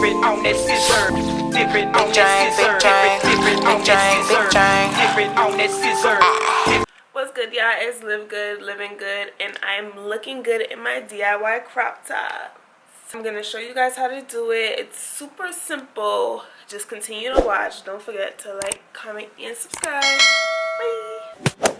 Different on that scissor. Different on that scissor. Different on that scissor. Different on that scissor. What's good, y'all? It's Liv Goode, living good, and I'm looking good in my DIY crop top. I'm gonna show you guys how to do it. It's super simple. Just continue to watch. Don't forget to like, comment, and subscribe. Bye.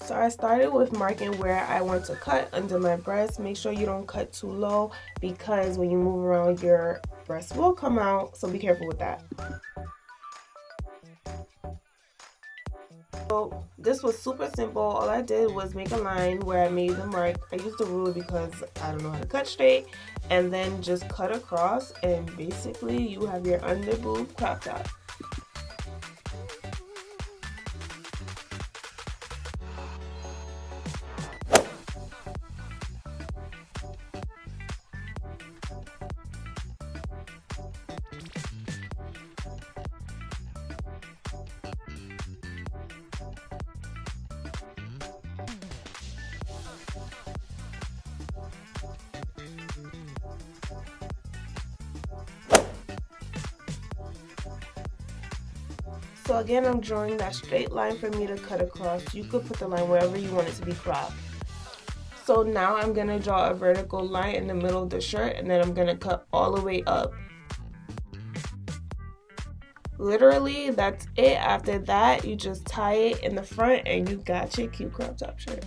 So I started with marking where I want to cut under my breast. Make sure you don't cut too low because when you move around your breast will come out, so be careful with that. So this was super simple. All I did was make a line where I made the mark. I used a ruler because I don't know how to cut straight, and then just cut across, and basically you have your under boob crop top. So again, I'm drawing that straight line for me to cut across. You could put the line wherever you want it to be cropped. So now I'm going to draw a vertical line in the middle of the shirt, and then I'm going to cut all the way up. Literally, that's it. After that, you just tie it in the front and you got your cute crop top shirt.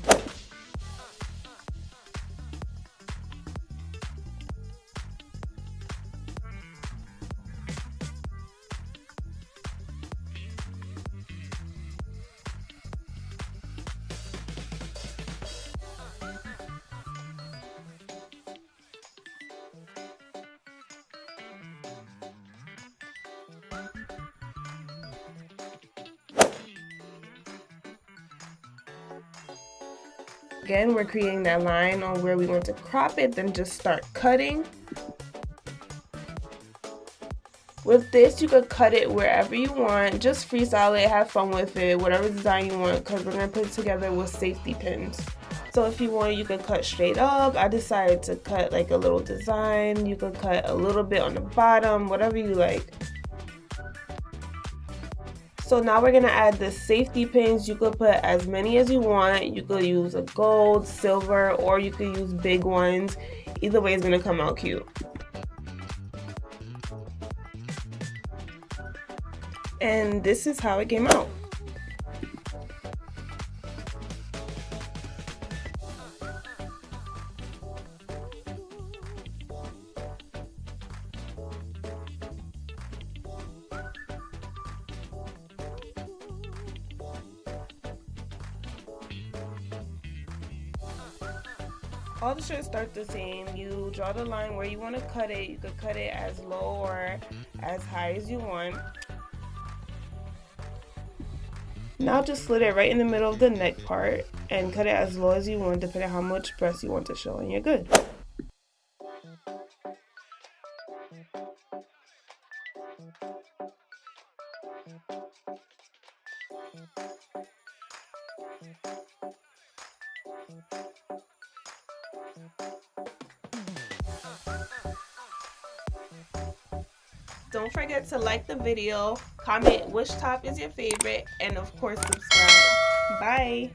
Again, we're creating that line on where we want to crop it, then just start cutting. With this, you could cut it wherever you want. Just freestyle it, have fun with it, whatever design you want, because we're going to put it together with safety pins. So if you want, you could cut straight up. I decided to cut like a little design. You could cut a little bit on the bottom, whatever you like. So now we're going to add the safety pins. You could put as many as you want. You could use a gold, silver, or you could use big ones. Either way, it's going to come out cute. And this is how it came out. All the shirts start the same. You draw the line where you want to cut it. You could cut it as low or as high as you want. Now just slit it right in the middle of the neck part and cut it as low as you want, depending on how much breast you want to show, and you're good. Don't forget to like the video, comment which top is your favorite, and of course subscribe. Bye!